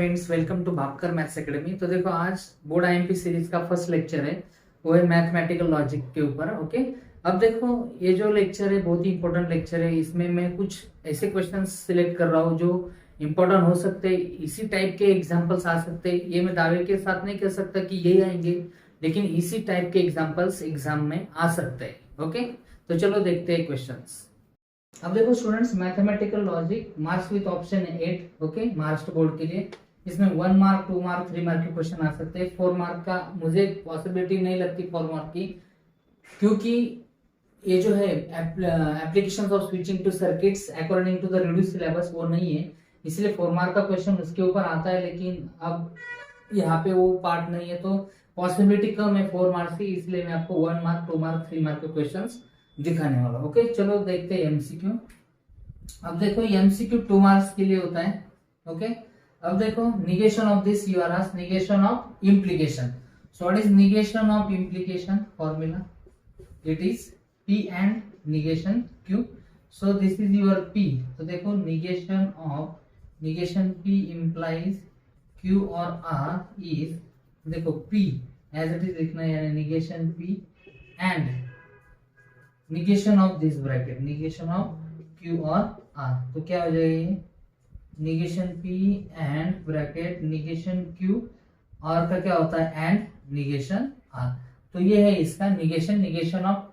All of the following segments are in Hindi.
Friends, welcome to Bhapkar maths academy. तो देखो, आज बोर्ड आईएमपी सीरीज का फर्स्ट लेक्चर है, वो है मैथमेटिकल लॉजिक के ऊपर। ओके, अब देखो, ये जो लेक्चर है बहुत ही इंपॉर्टेंट लेक्चर है। इसमें मैं कुछ ऐसे क्वेश्चंस सिलेक्ट कर रहा हूँ जो इंपॉर्टेंट हो सकते हैं, इसी टाइप के एग्जाम्पल्स आ सकते हैं। ये मैं दावे के साथ नहीं कह सकता कि यही आएंगे, लेकिन इसी टाइप के एग्जाम्पल्स एग्जाम में आ सकते हैं। ओके, तो चलो देखते हैं क्वेश्चंस। अब देखो students, mathematical logic marks with option है 8। ओके, महाराष्ट्र बोर्ड के लिए इसमें 1 मार्क, 2 मार्क, 3 मार्क के क्वेश्चन आ सकते हैं। 4 मार्क का मुझे पॉसिबिलिटी नहीं लगती 4 मार्क की, क्योंकि ये जो है applications of switching to circuits according to the reduce syllabus वो नहीं है, इसलिए 4 मार्क का क्वेश्चन उसके ऊपर आता है। लेकिन अब यहाँ पे वो पार्ट नहीं है, तो पॉसिबिलिटी कम है 4 मार्क्स की, इसलिए मैं आपको 1 मार्क, 2 मार्क, 3 मार्क के क्वेश्चंस दिखाने वाला। ओके, चलो देखते हैं एमसीक्यू। अब देखो, एमसीक्यू 2 मार्क्स के लिए होता है। ओके, अब देखो, negation of this you are asked, negation of implication. So what is negation of implication? Formula, it is P and negation Q। So this is your P। तो देखो, निगेशन P implies Q और R इज, देखो P एज इट इज लिखना है, यानी negation P and negation of this bracket, negation of Q और R। तो क्या हो जाएगा? Negation P and bracket negation Q, और का क्या होता है? And negation R। तो ये है इसका negation, negation of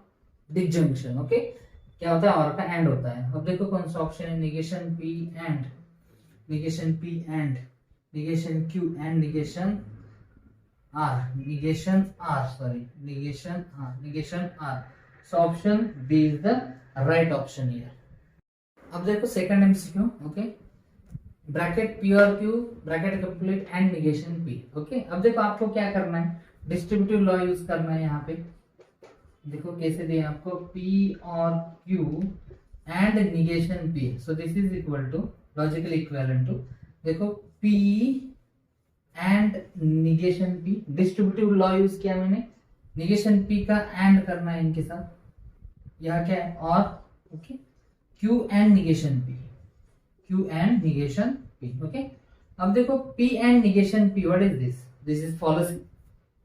disjunction. Okay, क्या होता है? और का एंड होता है। अब देखो कौन सा ऑप्शन है? Negation P and negation Q and negation R। So option B is the right option here. अब देखो second MCQ. Okay, bracket P और Q, bracket complete and negation P। Okay, अब देखो आपको क्या करना है, डिस्ट्रीब्यूटिव लॉ यूज करना है। यहाँ पे देखो कैसे दिए आपको, P और Q and negation P। So this is equal to, logical equivalent to, देखो P and negation P। Distributive law use किया मैंने, निगेशन P का एंड करना है इनके साथ, यह क्या है? और okay, Q and negation P। Okay, अब देखो P and negation P, what is this? This is fallacy.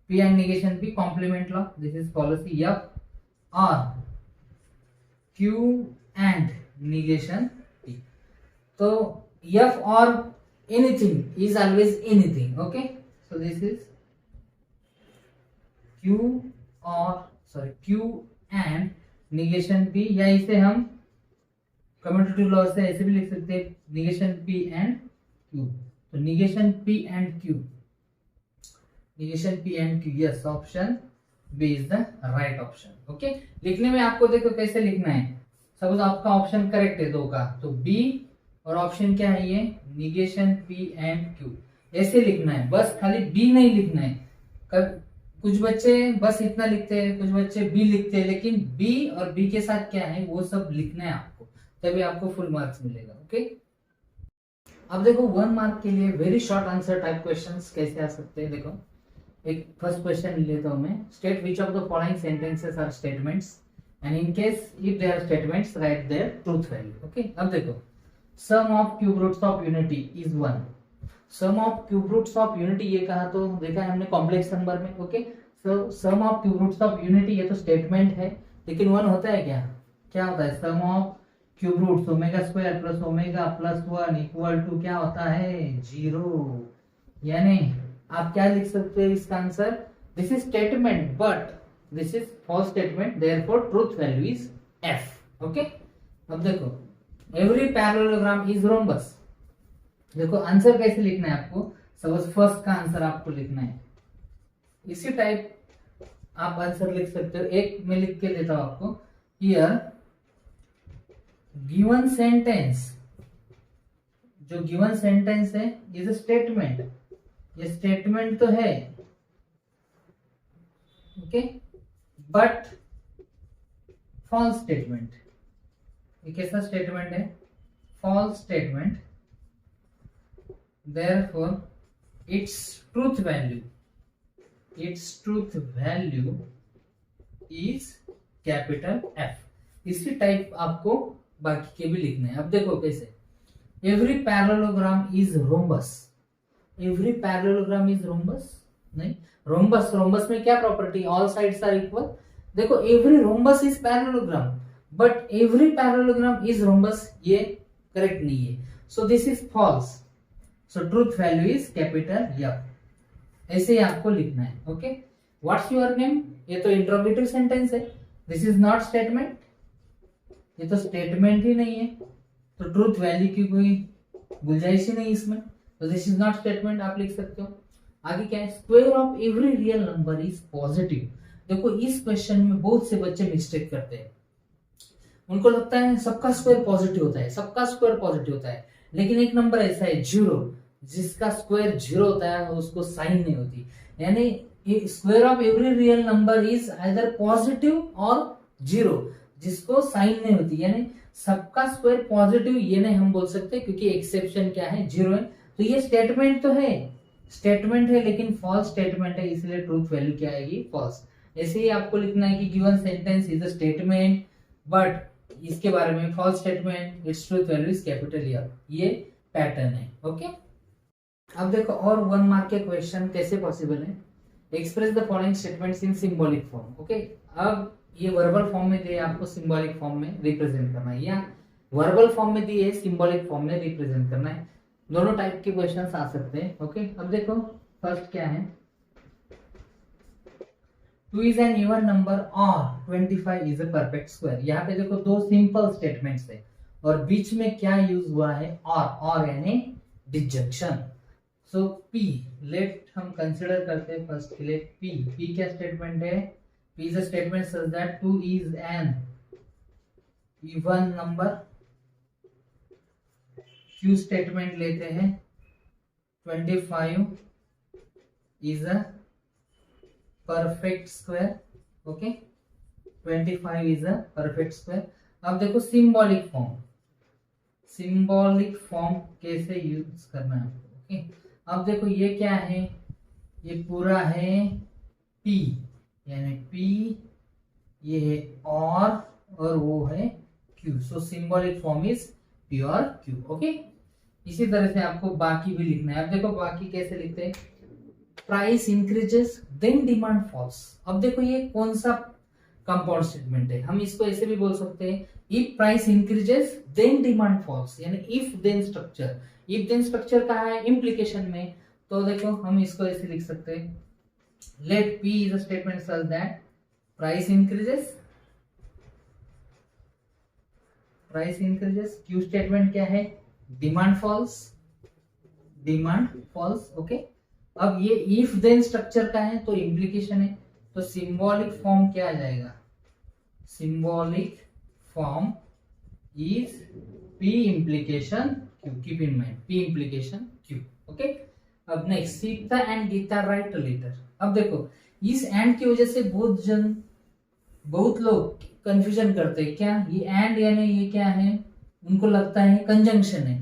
P and negation P complement law, this is fallacy F। और Q एंड निगेशन P, तो F और anything is always anything. Okay, so this is Q and negation P, या इसे हम कम्यूटेटिव लॉ से ऐसे भी लिख सकते हैं, निगेशन P एंड Q। तो negation P and Q, yes, option B is the right option. Okay, लिखने में आपको देखो कैसे लिखना है। सपोज आपका ऑप्शन करेक्ट है 2 का, तो B और ऑप्शन क्या है? ये निगेशन P एंड Q, ऐसे लिखना है। बस खाली B नहीं लिखना है। कुछ बच्चे बस इतना लिखते हैं, कुछ बच्चे B लिखते हैं, लेकिन B और B के साथ क्या है वो सब लिखना है आपको, तभी आपको फुल मार्क्स मिलेगा। ओके, अब देखो 1 मार्क के लिए very short answer type questions कैसे आ सकते हैं। देखो, एक फर्स्ट क्वेश्चन लेता हूं मैं, state which of the following sentences are statements and in case if they are statements write their truth value. Okay, अब देखो, sum of cube roots of unity is 1। Sum of cube roots of unity, ये कहा तो देखा है हमने कॉम्प्लेक्स नंबर में। Okay, so sum of cube roots of unity, ये तो स्टेटमेंट है, लेकिन 1 होता है क्या? क्या होता है? Sum of cube roots omega square plus omega plus 1 equal to क्या होता है? 0। यानी आप क्या लिख सकते हैं इसका answer? This is statement but this is false statement, therefore truth value is F। Okay, अब देखो, एवरी पैरेललोग्राम इज रोम्बस। देखो आंसर कैसे लिखना है आपको, सपोज फर्स्ट का आंसर आपको लिखना है, इसी टाइप आप आंसर लिख सकते हो। एक मैं लिख के देता हूं आपको, हियर गिवन सेंटेंस, जो गिवन सेंटेंस है इज अ स्टेटमेंट, ये स्टेटमेंट तो है। Okay, but false statement. ये कैसा स्टेटमेंट है? False statement, therefore its truth value is capital F। इसी टाइप आपको बाकी के भी लिखने हैं। अब देखो कैसे, every parallelogram is rhombus. Every parallelogram is rhombus? नहीं। रोम्बस में क्या property, all sides are equal. देखो every rhombus is parallelogram but every parallelogram is rhombus, ये करेक्ट नहीं है, so this is false. So truth value is capital F, ऐसे ही आपको लिखना है। ओके, व्हाट्स योर नेम, ये तो इंट्रोगेटिव सेंटेंस है, दिस इज नॉट स्टेटमेंट, ये तो स्टेटमेंट ही नहीं है, तो ट्रूथ वैल्यू की कोई गुंजाइश ही नहीं इसमें, तो दिस इज नॉट स्टेटमेंट आप लिख सकते हो। आगे क्या है, square of every real number is positive. देखो इस क्वेश्चन में बहुत से बच्चे मिस्टेक करते हैं, उनको लगता है सबका स्क्वायर पॉजिटिव होता है, सबका स्क्वायर पॉजिटिव होता है, लेकिन एक नंबर ऐसा है जीरो, जिसका स्क्वायर जीरो होता है उसको साइन नहीं होती, यानी square of every real number is either positive और जीरो, जिसको साइन नहीं होती, यानी सबका स्क्वायर पॉजिटिव ये नहीं हम बोल सकते, क्योंकि एक्सेप्शन क्या है, जीरो है। तो ये स्टेटमेंट तो है, स्टेटमेंट है लेकिन फॉल्स स्टेटमेंट है, इसलिए ट्रूथ वैल्यू क्या आएगी, फॉल्स। ऐसे ही आपको लिखना है कि given sentence is a statement but इसके बारे में false statement, it's truth value is capital F, ये पैटर्न है। ओके, अब देखो और 1 मार्क के क्वेश्चन कैसे पॉसिबल है, express the following statements in symbolic form. Okay, अब ये वर्बल फॉर्म में दिए, आपको सिंबॉलिक फॉर्म में रिप्रेजेंट करना है, या वर्बल फॉर्म में दिए सिंबॉलिक फॉर्म में रिप्रेजेंट करना है, दोनों टाइप के क्वेश्चंस आ सकते हैं। ओके, अब देखो फर्स्ट क्या है, 2 is an even number और 25 is a perfect square। यहाँ पे देखो दो सिंपल स्टेटमेंट्स है और बीच में क्या यूज हुआ है, और यानी डिजंक्शन। सो P लेट हम कंसिडर करते हैं फर्स्ट के लिए P क्या स्टेटमेंट है, P is a statement such that 2 is an even number। Q statement लेते हैं 25 is a perfect square। Okay, 25 is a perfect square। अब देखो सिंबॉलिक फॉर्म, सिंबॉलिक फॉर्म कैसे यूज करना है। ओके, अब देखो ये क्या है, ये पूरा है P, यानी P, ये है और वो है Q। So symbolic form is P और Q। ओके, इसी तरह से आपको बाकी भी लिखना है। अब देखो बाकी कैसे लिखते हैं, price increases then demand falls. अब देखो ये कौन सा कंपाउंड स्टेटमेंट है, हम इसको ऐसे भी बोल सकते हैं, if price increases then demand falls, यानी if then structure. If then structure कहाँ है, इम्प्लीकेशन में, तो देखो हम इसको ऐसे लिख सकते हैं, let P is a statement such that price increases, Q statement क्या है, डिमांड फॉल्स, ओके। अब ये इफ देन स्ट्रक्चर का है तो इम्प्लीकेशन है, तो सिंबॉलिक फॉर्म क्या आ जाएगा, symbolic form is P implication Q, keep in mind P implication Q। Okay, अब next, Sita and Gita write letter. अब देखो इस एंड की वजह से बहुत लोग कंफ्यूजन करते हैं, क्या ये एंड यानी ये क्या है, उनको लगता है कंजंक्शन है,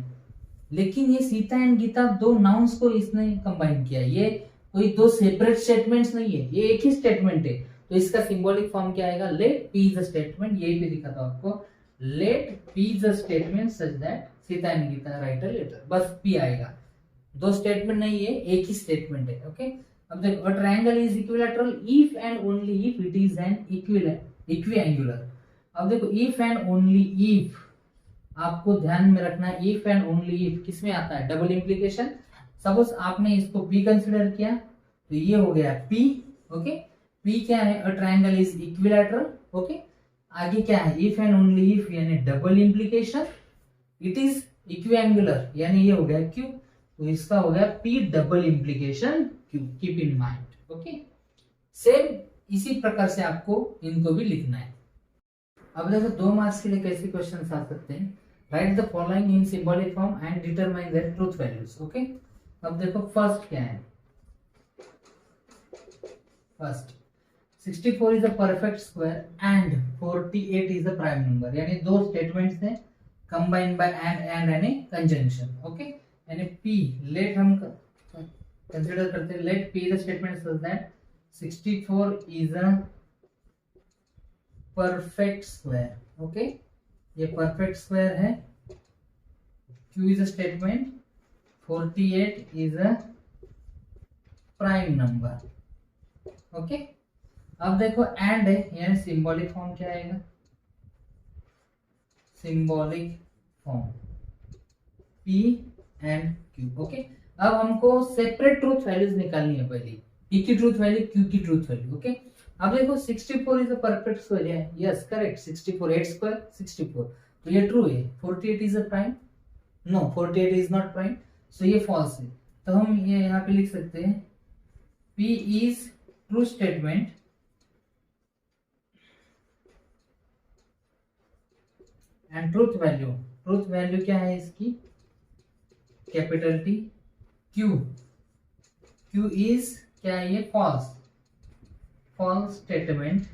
लेकिन ये सीता एंड गीता दो नाउन्स को इसने कंबाइन किया, ये कोई दो सेपरेट स्टेटमेंट्स नहीं है, ये एक ही स्टेटमेंट है। तो इसका सिंबॉलिक फॉर्म क्या आएगा, let P is a statement, यही पे दिखा था आपको, let P is a statement such that Sita and Gita write a letter, बस P आएगा, दो स्टेटमेंट नहीं है, एक ही स्टेटमेंट है। ओके, अब देखो a triangle is equilateral if and only if it is an equiangular. अब देखो इफ एंड ओनली इफ, आपको ध्यान में रखना है, इफ एंड ओनली इफ किसमें आता है, डबल इम्प्लीकेशन। सपोज आपने इसको P कंसिडर किया तो ये हो गया P। ओके, P क्या है, अ ट्रायंगल इज इक्विलैटरल। ओके, आगे क्या है, इफ एंड ओनली इफ यानी डबल इम्प्लीकेशन, इट इज इक्विएंगुलर यानी ये हो गया Q, तो इसका हो गया P double implication Q, keep in mind. Okay, same इसी प्रकार से आपको इनको भी लिखना है। अब देखो 2 मार्क्स के लिए कैसे क्वेश्चन आ सकते हैं, write the following in symbolic form and determine their truth values. Okay, अब देखो फर्स्ट क्या है, first 64 is a perfect square and 48 is a prime number, यानी दो स्टेटमेंट्स हैं कंबाइंड बाय एंड यानी कंजंक्शन। ओके, यानी P लेट हम कंसीडर करते हैं, let P is a statement such that 64 is a perfect square. Okay, ये परफेक्ट स्क्वायर है, Q is a statement 48 is a prime number. Okay, अब देखो एंड है, यानी सिंबॉलिक फॉर्म क्या आएगा, symbolic form P and Q। Okay, अब हमको सेपरेट ट्रूथ वैल्यूज निकालनी है, पहले P की ट्रूथ वैल्यू, Q की ट्रूथ वैल्यू। ओके, अब देखो 64 is a perfect square, yes correct, 64 8 square 64, तो ये ट्रू है। 48 is a prime, no 48 is not prime, so ये फॉल्स है। तो हम ये यहाँ पे लिख सकते हैं P is true statement and truth value क्या है इसकी, कैपिटल T। Q इज क्या है ये, फॉल्स स्टेटमेंट,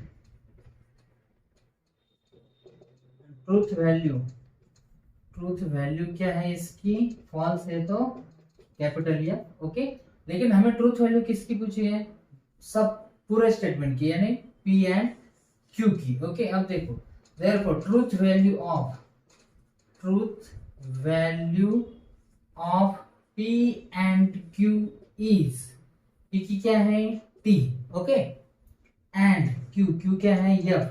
ट्रूथ वैल्यू क्या है इसकी, फॉल्स है तो कैपिटल F। ओके, लेकिन हमें ट्रूथ वैल्यू किसकी पूछी है, सब पूरे स्टेटमेंट की, यानी P एंड Q की। ओके, अब देखो therefore truth value of P and Q is, P की क्या है T, ओके, एंड Q क्या है F,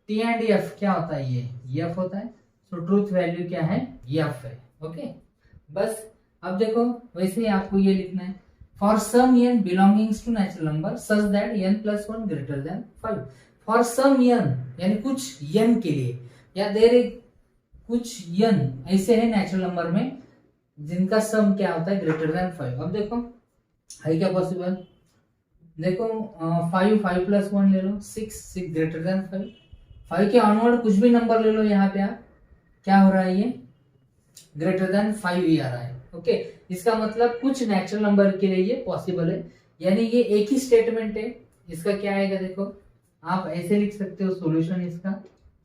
T एंड F क्या होता है, ये F होता है, सो ट्रूथ वैल्यू क्या है F है। ओके, बस अब देखो वैसे ही आपको ये लिखना है, for some n belongings to natural number such that n+1 greater than 5। For some n यानी कुछ n के लिए, या देर कुछ n ऐसे है नेचुरल नंबर में जिनका सम क्या होता है ग्रेटर देन 5। अब देखो है क्या पॉसिबल, देखो 5 + 1 ले लो 6 ग्रेटर देन 5 के ऑनवर्ड कुछ भी नंबर ले लो, यहाँ पे आप क्या हो रहा है, ये ग्रेटर देन 5 ही आ रहा है। ओके, इसका मतलब कुछ नेचुरल नंबर के लिए ये पॉसिबल है, यानी ये एक ही स्टेटमेंट है। इसका क्या आएगा, देखो आप ऐसे लिख सकते हो सॉल्यूशन इसका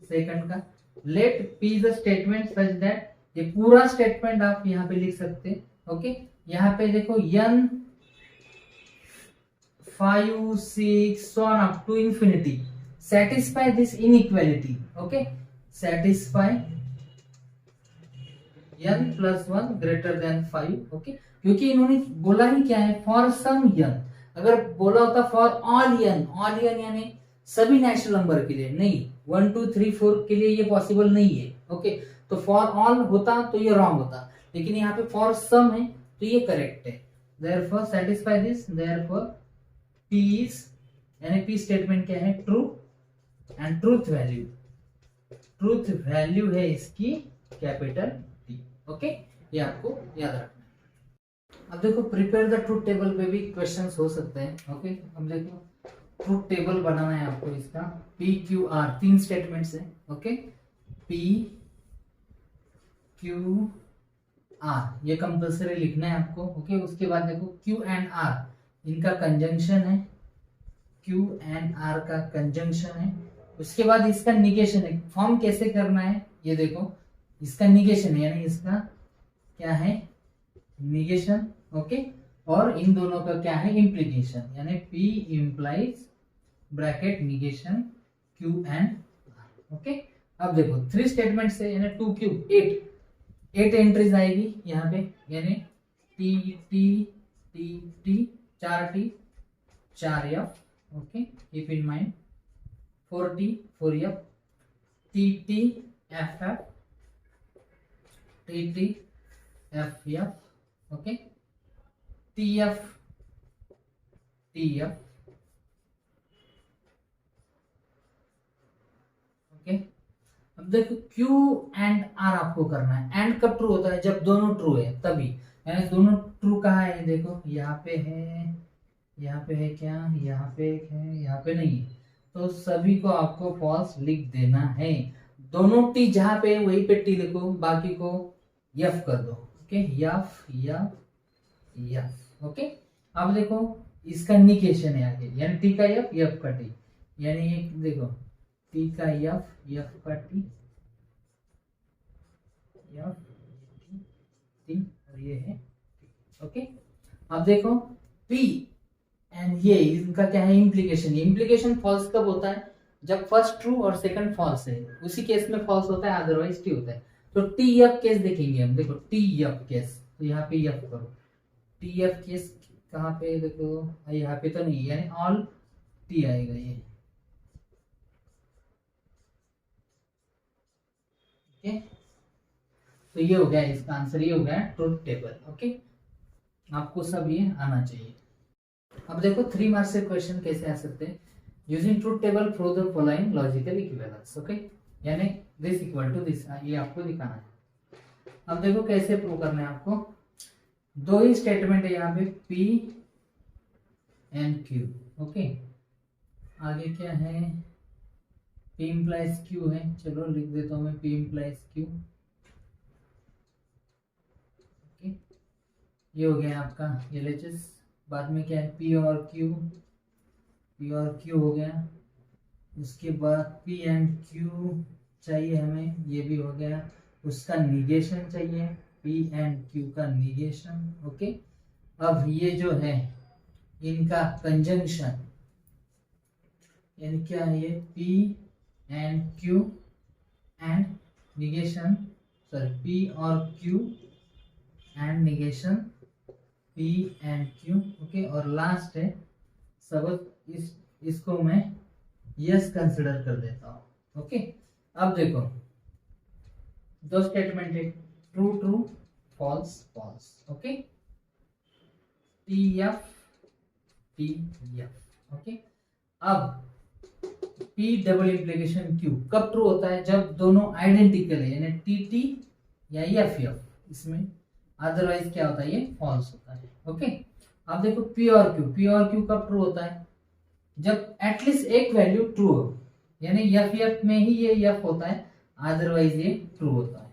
सेकंड का, let P is a statement such that, ये पूरा स्टेटमेंट आप यहाँ पे लिख सकते हैं। ओके, यहाँ पे देखो n 5 6 so on up to infinity satisfy this inequality। okay, satisfy n+1 greater than 5। Okay, क्योंकि इन्होंने बोला ही क्या है, फॉर सम n, अगर बोला होता फॉर ऑल n यानी सभी नेचुरल नंबर के लिए, नहीं 1 2 3 4 के लिए ये पॉसिबल नहीं है। ओके, तो फॉर ऑल होता तो ये रॉन्ग होता, लेकिन यहाँ पे फॉर सम है तो ये करेक्ट है। therefore satisfy this, therefore P is, यानी P स्टेटमेंट क्या है, ट्रू, एंड ट्रूथ वैल्यू है इसकी कैपिटल T। ओके, ये आपको याद रखना है। अब देखो प्रिपेयर द ट्रूथ टेबल पे भी क्वेश्चंस हो सकते हैं। ओके, अब देखो ट्रूथ टेबल बनाना है आपको इसका, P Q R 3 स्टेटमेंट्स है। ओके, P Q R ये कंपल्सरी लिखना है आपको। ओके, उसके बाद देखो Q एंड R इनका कंजंक्शन है, Q एंड R का कंजंक्शन है। उसके बाद इसका निगेशन है, फॉर्म कैसे करना है ये देखो, इसका निगेशन है, यानी इसका क्या है निगेशन। ओके, और इन दोनों का क्या है इम्प्लीकेशन, यानी P implies bracket negation Q and R। Okay, अब देखो 3 स्टेटमेंट से, यानी 2Q 8 एंट्रीज आएगी यहाँ पे, यानी T 4T 4F। Okay, keep in mind 4T 4F, TT FF TT FF। Okay, TF TF। Okay, अब देखो Q एंड R आपको करना है। एंड कब ट्रू होता है, जब दोनों ट्रू है तभी, यानी दोनों ट्रू कहाँ है, देखो यहाँ पे है, यहाँ पे है क्या, यहाँ पे है, यहाँ पे नहीं है, तो सभी को आपको फॉल्स लिख देना है। दोनों T जहाँ पे है वहीं पे T लिखो, बाकी को F कर दो। Okay, F। ओके, अब देखो इसका निगेशन है आगे, यानी T का F का T, यानी एक देखो T का F का T, T और ये है T। ओके, अब देखो P एंड ये इनका क्या है इम्प्लीकेशन फॉल्स कब होता है, जब फर्स्ट ट्रू और सेकंड फॉल्स है, उसी केस में फॉल्स होता है, अदरवाइज T होता है। तो TF केस देखेंगे हम, देखो TF केस, तो यहाँ पे F करो, TF केस कहाँ पे देखो, यहाँ पे तो नहीं, यानी ऑल टी आएगा ये। ओके, तो ये हो गया इसका आंसर, ये हो गया ट्रूथ टेबल। ओके, आपको सब ये आना चाहिए। अब देखो 3 मार्क्स से क्वेश्चन कैसे आ सकते हैं। Using truth table prove the following logical equivalence. Okay, यानी दिस इक्वल टू दिस, ये आपको दिखाना है। अब देखो कैसे प्रूव करना है आपको। दो ही स्टेटमेंट है यहाँ पे, P एंड Q। ओके, आगे क्या है, P implies Q है, चलो लिख देता हूँ मैं P implies Q। ओके, ये हो गया आपका LHS। बाद में क्या है, P और Q हो गया। उसके बाद P एंड Q चाहिए हमें, ये भी हो गया। उसका निगेशन चाहिए, P एंड Q का निगेशन। ओके, अब ये जो है इनका कंजंक्शन, यानी क्या है, ये P and Q and negation, sorry P और Q and negation P and Q। Okay, और लास्ट है सब, इसको मैं यस कंसिडर कर देता हूं। ओके, अब देखो दो स्टेटमेंट है, true true, false false. Okay, TF TF। Okay, अब P डबल इम्प्लीकेशन Q कब ट्रू होता है, जब दोनों आइडेंटिकल है, यानी TT या FF इसमें, अदरवाइज क्या होता है, ये फॉल्स होता है। ओके, अब देखो P और Q कब ट्रू होता है, जब एटलीस्ट एक वैल्यू ट्रू हो, यानी FF में ही ये F होता है, अदरवाइज ये ट्रू होता है।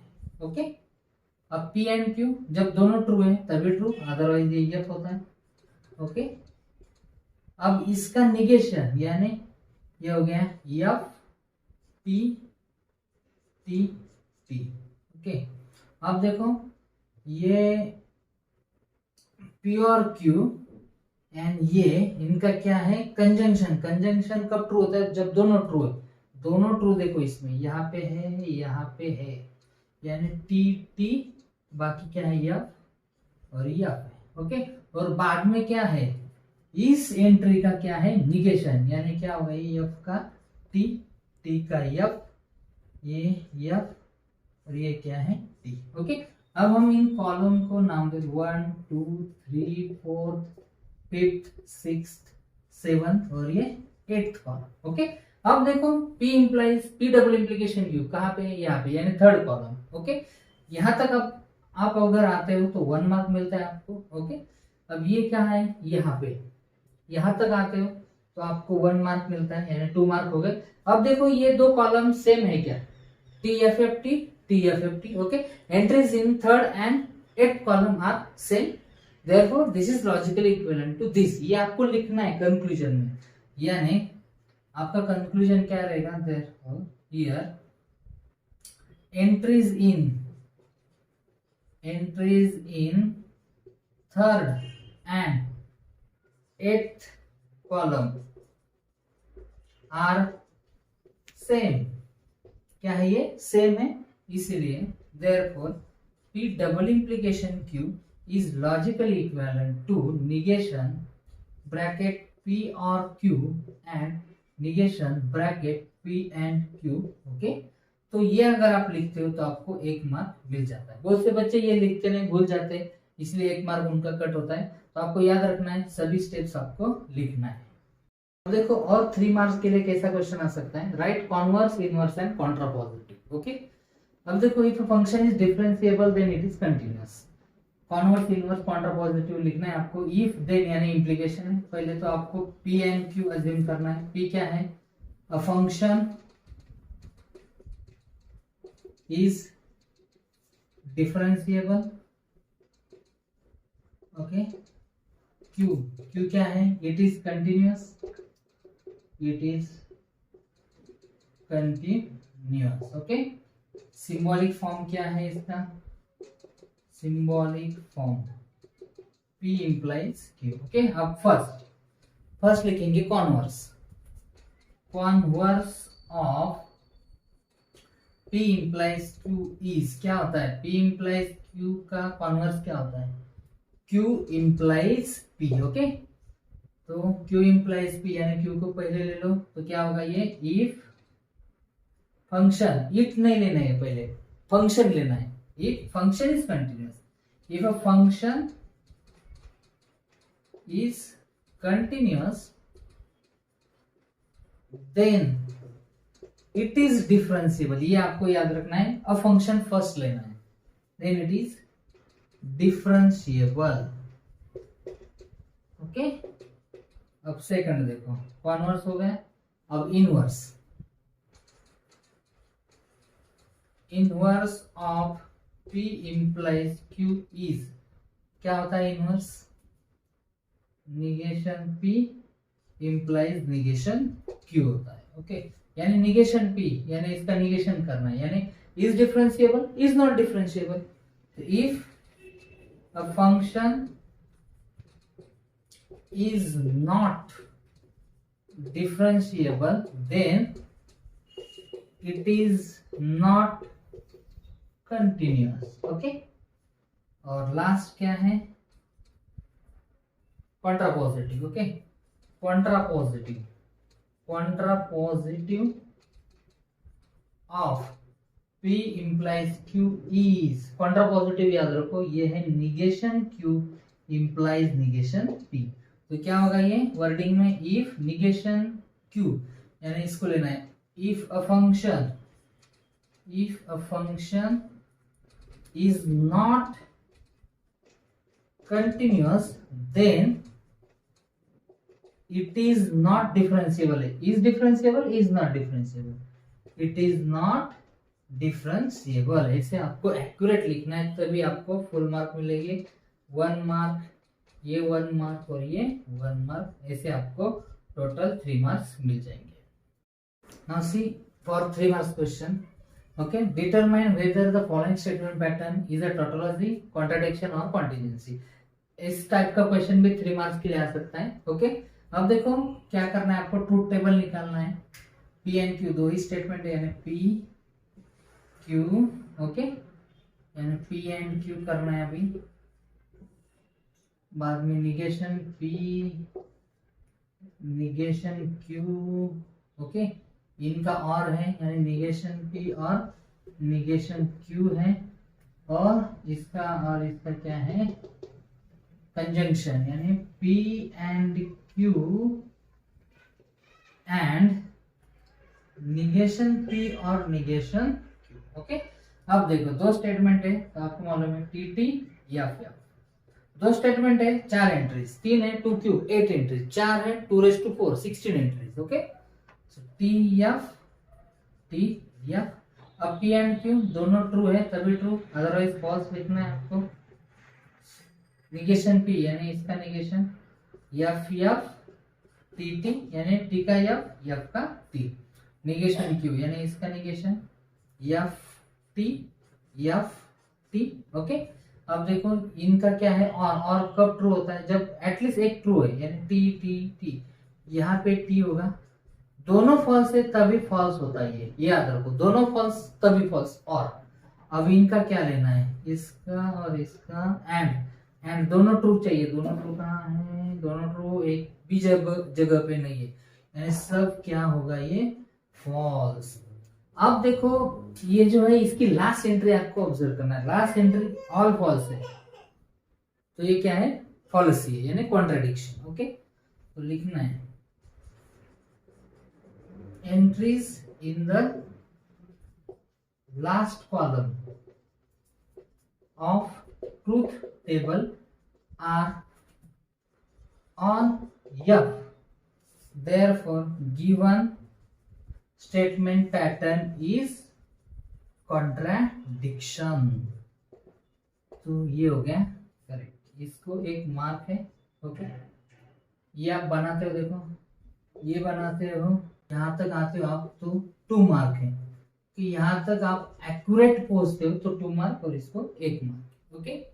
ओके, अब P एंड Q जब दोनों ट्रू है तभी ट्रू, अदरवाइज ये F होता है। ओके, अब इसका निगेशन, यानी ये हो गया F P T T। Okay, अब देखो ये P और Q एंड ये इनका क्या है, कंजंक्शन। कंजंक्शन कब ट्रू होता है, जब दोनों ट्रू है। दोनों ट्रू देखो इसमें, यहाँ पे है, यहाँ पे है, यानी टी टी, बाकी क्या है, F और F है। ओके, और बाद में क्या है, इस एंट्री का क्या है, निगेशन, यानी क्या होगा, ये F का T, T का F, ये F और ये क्या है, T। ओके, अब हम इन कॉलम को नाम दे 1 2 3 4 5th 6th 7th और ये 8th कॉलम। ओके, अब देखो P implies P double implication Q कहाँ पे है, यहाँ पे, यानी थर्ड कॉलम। ओके, यहाँ तक अब आप अगर आते हो तो 1 मार्क मिलता है आपको। ओके, अब ये क्या है, यहाँ पे, यहाँ तक आते हो तो आपको 1 मार्क मिलता है, यानी 2 मार्क हो गए। अब देखो ये दो कॉलम सेम है क्या, TFFT TFFT। Okay, entries in third and 8th column are same, therefore this is logically equivalent to this। ये आपको लिखना है कंक्लूजन में, यानी आपका कंक्लूजन क्या रहेगा, therefore here entries in third and 8th column are same। क्या है, ये सेम है, इसीलिए therefore P double implication Q is logically equivalent to negation bracket P or Q and negation bracket P and Q। Okay, तो ये अगर आप लिखते हो तो आपको 1 मार्क मिल जाता है। बहुत से बच्चे ये लिखते नहीं, भूल जाते हैं, इसलिए 1 मार्क उनका कट होता है। तो आपको याद रखना है, सभी स्टेप्स आपको लिखना है। अब देखो और 3 मार्क्स के लिए कैसा क्वेश्चन आ सकता है, right converse, inverse and contrapositive. Okay, अब देखो if function is differentiable then it is continuous. Converse, inverse, contrapositive लिखना है आपको। इफ देन यानी इंप्लीकेशन है, पहले तो आपको P एंड Q अज्यूम करना है। P क्या है, अ function is differentiable. Okay, Q क्या है, it is continuous, it is continuous. Okay, symbolic form क्या है इसका, symbolic form P implies Q। Okay, अब फर्स्ट लिखेंगे converse of P implies Q is, क्या होता है, P implies Q का कॉन्वर्स क्या होता है, Q implies P, ओके। तो Q implies P यानी Q को पहले ले लो, तो क्या होगा ये, इफ फंक्शन, इफ नहीं लेना है पहले, फंक्शन लेना है। If function is continuous, if a function is continuous then it is differentiable, ये आपको याद रखना है। अ फंक्शन फर्स्ट लेना है, then it is differentiable, okay. अब सेकंड देखो, कॉन्वर्स हो गया। अब inverse, inverse of P implies Q is, क्या होता है inverse, negation P implies negation Q होता है, ओके। यानी निगेशन P यानी इसका निगेशन करना है, यानी is differentiable, is not differentiable. If a function is not differentiable then it is not continuous, okay। और लास्ट क्या है, contrapositive, okay. Contrapositive, contrapositive of P implies Q is, contrapositive याद रखो, ये है negation Q implies negation P। तो क्या होगा ये वर्डिंग में, इफ निगेशन Q यानी इसको लेना है, if a function is not continuous then it is not differentiable, is differentiable, is not differentiable, it is not differentiable. ऐसे आपको एक्यूरेट लिखना है, तभी आपको फुल मार्क मिलेंगे। 1 मार्क, ये 1 मार्क और ये 1 मार्क, ऐसे आपको टोटल 3 मार्क्स मिल जाएंगे। Now see for 3 marks question, okay. Determine whether the following statement pattern is a tautology, contradiction और कॉन्टिजेंसी। इस टाइप का क्वेश्चन भी 3 मार्क्स के लिए आ सकता है, ओके। अब देखो क्या करना है आपको, ट्रूथ टेबल निकालना है। P एंड Q दो ही स्टेटमेंट है, यानी P Q, ओके, यानी P एंड Q करना है अभी। बाद में negation P negation Q, okay. इनका और है, यानी निगेशन P और निगेशन Q है, और इसका क्या है, कंजंक्शन, यानी P and Q and negation P और निगेशन Q, ओके। अब देखो दो स्टेटमेंट है, तो आपको मालूम है TT या F। दो स्टेटमेंट है, 4 एंट्रीज, 3 है 2Q 8 एंट्रीज, 4 है 2⁴ 16 एंट्रीज, ओके। TF TF। अब P एंड Q दोनों ट्रू है तभी ट्रू, अदरवाइज फॉल्स लिखना है आपको। निगेशन P यानी इसका निगेशन, F TT यानी T का F का T, निगेशन Q यानी इसका निगेशन, F T, ओके। अब देखो इनका क्या है, और कब ट्रू होता है, जब एटलीस्ट एक ट्रू है, यानी T यहाँ पे T होगा, दोनों फॉल्स है तभी फॉल्स होता है, ये याद रखो, दोनों फॉल्स तभी फॉल्स। और अब इनका क्या लेना है, इसका और इसका, एंड दोनों ट्रू चाहिए। दोनों ट्रू कहाँ है, दोनों ट्रू एक भी जगह पे नहीं है, यानी सब क्या होगा, ये फॉल्स। अब देखो ये जो है इसकी लास्ट एंट्री आपको ऑब्जर्व करना है, लास्ट एंट्री ऑल फॉल्स है, तो ये क्या है, फॉल्सी है, यानी कॉन्ट्राडिक्शन, ओके। तो लिखना है entries in the last column of truth table are on F, therefore given statement pattern is contradiction। तो ये हो गया करेक्ट, इसको एक मार्क है, ओके। ये आप बनाते हो, देखो ये बनाते हो, यहाँ तक आते हो आप तो 2 मार्क है, कि यहाँ तक आप एक्यूरेट पहुंचते हो तो 2 मार्क और इसको 1 मार्क, ओके।